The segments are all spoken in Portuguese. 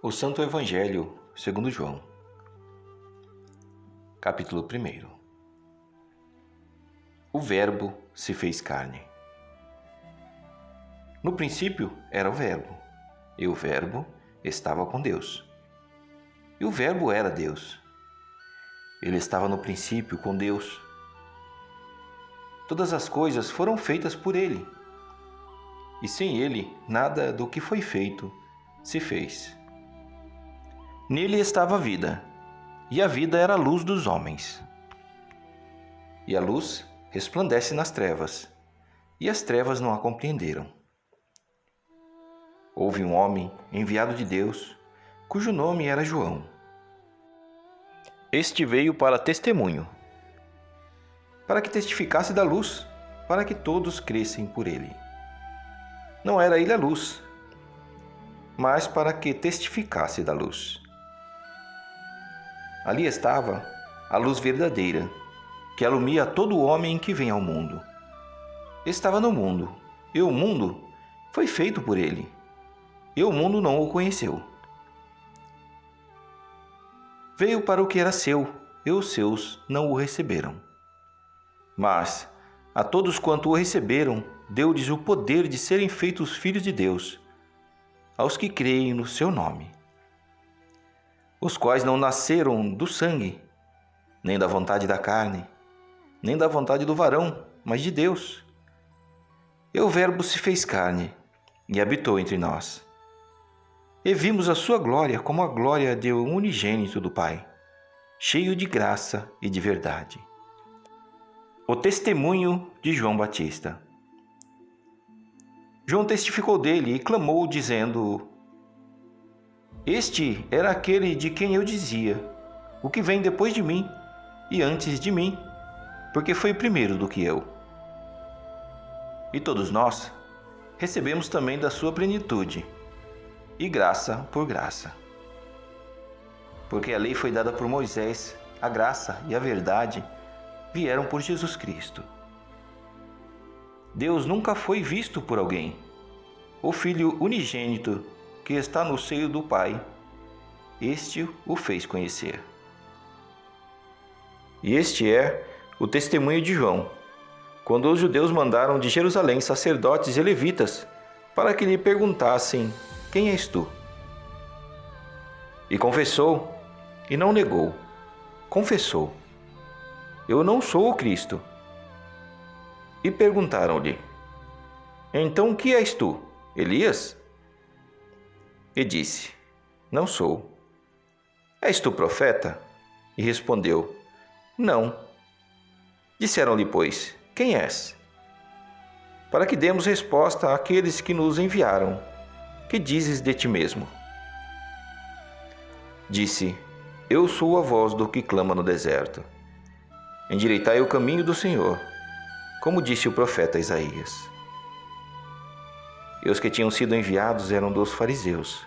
O Santo Evangelho segundo João. Capítulo 1. O Verbo se fez carne. No princípio era o Verbo, e o Verbo estava com Deus. E o Verbo era Deus. Ele estava no princípio com Deus. Todas as coisas foram feitas por ele, e sem ele nada do que foi feito se fez. Nele estava a vida, e a vida era a luz dos homens. E a luz resplandece nas trevas, e as trevas não a compreenderam. Houve um homem enviado de Deus, cujo nome era João. Este veio para testemunho, para que testificasse da luz, para que todos crescem por ele. Não era ele a luz, mas para que testificasse da luz. Ali estava a luz verdadeira, que alumia todo homem que vem ao mundo. Estava no mundo, e o mundo foi feito por ele, e o mundo não o conheceu. Veio para o que era seu, e os seus não o receberam. Mas a todos quanto o receberam, deu-lhes o poder de serem feitos filhos de Deus, aos que creem no seu nome, os quais não nasceram do sangue, nem da vontade da carne, nem da vontade do varão, mas de Deus. E o Verbo se fez carne e habitou entre nós. E vimos a sua glória como a glória de um unigênito do Pai, cheio de graça e de verdade. O testemunho de João Batista. João testificou dele e clamou, dizendo: Este era aquele de quem eu dizia: o que vem depois de mim e antes de mim, porque foi primeiro do que eu. E todos nós recebemos também da sua plenitude, e graça por graça. Porque a lei foi dada por Moisés, a graça e a verdade vieram por Jesus Cristo. Deus nunca foi visto por alguém. O Filho unigênito que está no seio do Pai, este o fez conhecer. E este é o testemunho de João, quando os judeus mandaram de Jerusalém sacerdotes e levitas para que lhe perguntassem: Quem és tu? E confessou, e não negou. Confessou: Eu não sou o Cristo. E perguntaram-lhe: Então que és tu, Elias? E disse: Não sou. És tu profeta? E respondeu: Não. Disseram-lhe, pois: Quem és? Para que demos resposta àqueles que nos enviaram. Que dizes de ti mesmo? Disse: Eu sou a voz do que clama no deserto. Endireitai o caminho do Senhor, como disse o profeta Isaías. E os que tinham sido enviados eram dos fariseus.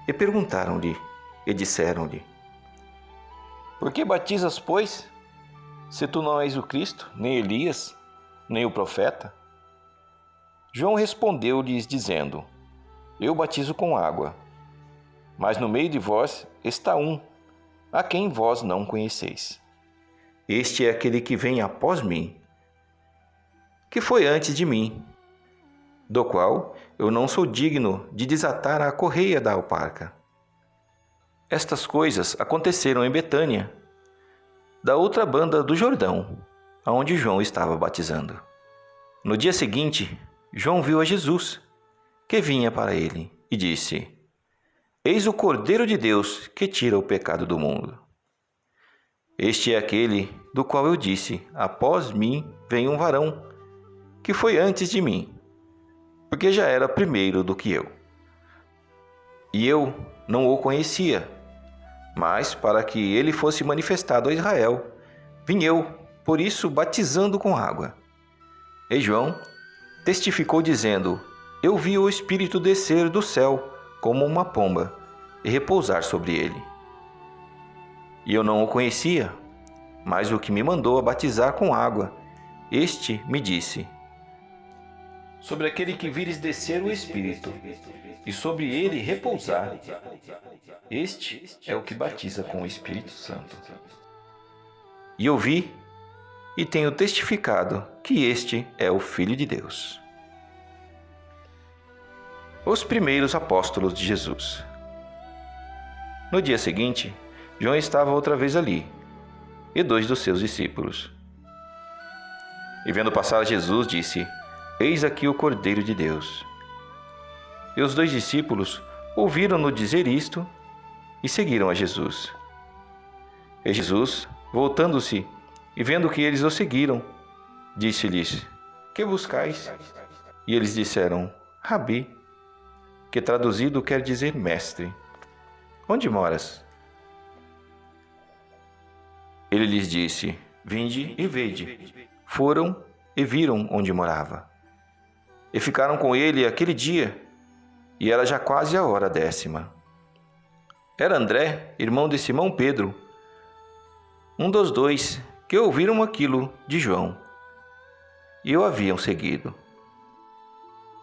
E perguntaram-lhe, e disseram-lhe: Por que batizas, pois, se tu não és o Cristo, nem Elias, nem o profeta? João respondeu-lhes, dizendo: Eu batizo com água, mas no meio de vós está um, a quem vós não conheceis. Este é aquele que vem após mim, que foi antes de mim, do qual eu não sou digno de desatar a correia da alparca. Estas coisas aconteceram em Betânia, da outra banda do Jordão, aonde João estava batizando. No dia seguinte, João viu a Jesus, que vinha para ele, e disse: Eis o Cordeiro de Deus que tira o pecado do mundo. Este é aquele do qual eu disse: Após mim vem um varão, que foi antes de mim, porque já era primeiro do que eu. E eu não o conhecia, mas para que ele fosse manifestado a Israel, vim eu, por isso, batizando com água. E João testificou dizendo: Eu vi o Espírito descer do céu como uma pomba e repousar sobre ele. E eu não o conhecia, mas o que me mandou a batizar com água, este me disse: sobre aquele que vires descer o Espírito, e sobre ele repousar. Este é o que batiza com o Espírito Santo. E ouvi e tenho testificado que este é o Filho de Deus. Os primeiros apóstolos de Jesus. No dia seguinte, João estava outra vez ali, e 2 dos seus discípulos. E vendo passar Jesus, disse: Eis aqui o Cordeiro de Deus. E os 2 discípulos ouviram-no dizer isto e seguiram a Jesus. E Jesus, voltando-se e vendo que eles o seguiram, disse-lhes: Que buscais? E eles disseram: Rabi, que traduzido quer dizer mestre. Onde moras? Ele lhes disse: Vinde e vede. Foram e viram onde morava. E ficaram com ele aquele dia, e era já quase a hora 10ª. Era André, irmão de Simão Pedro, um dos 2 que ouviram aquilo de João, e o haviam seguido.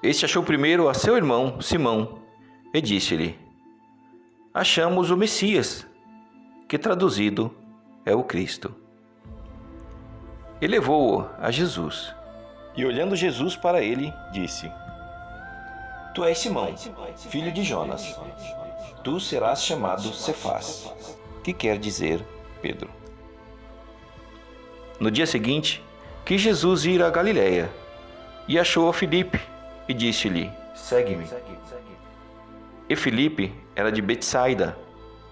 Este achou primeiro a seu irmão Simão, e disse-lhe: Achamos o Messias, que traduzido é o Cristo. E levou-o a Jesus. E olhando Jesus para ele, disse: Tu és Simão, filho de Jonas. Tu serás chamado Cefás, que quer dizer Pedro. No dia seguinte, quis Jesus ir a Galiléia, e achou a Filipe, e disse-lhe: Segue-me. E Filipe era de Betsaida,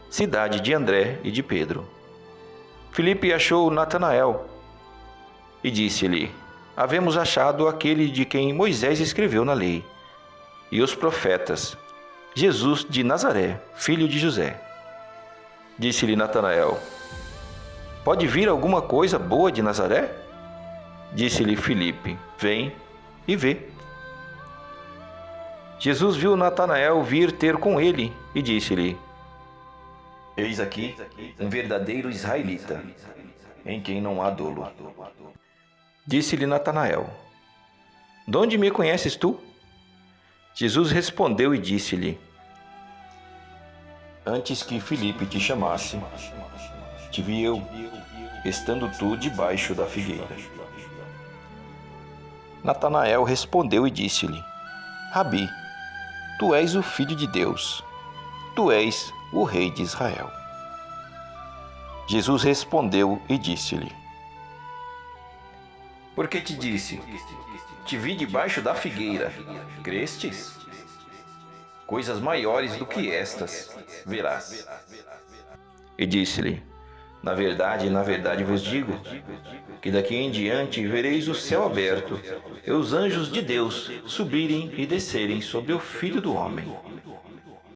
cidade de André e de Pedro. Filipe achou Natanael, e disse-lhe: Havemos achado aquele de quem Moisés escreveu na lei, e os profetas, Jesus de Nazaré, filho de José. Disse-lhe Natanael: Pode vir alguma coisa boa de Nazaré? Disse-lhe Filipe: Vem e vê. Jesus viu Natanael vir ter com ele e disse-lhe: Eis aqui um verdadeiro israelita, em quem não há dolo. Disse-lhe Natanael: De onde me conheces tu? Jesus respondeu e disse-lhe: Antes que Filipe te chamasse, te vi eu, estando tu debaixo da figueira. Natanael respondeu e disse-lhe: Rabi, tu és o Filho de Deus, tu és o Rei de Israel. Jesus respondeu e disse-lhe: Por que te disse? Te vi debaixo da figueira. Crestes? Coisas maiores do que estas verás. E disse-lhe: na verdade vos digo, que daqui em diante vereis o céu aberto e os anjos de Deus subirem e descerem sobre o Filho do Homem.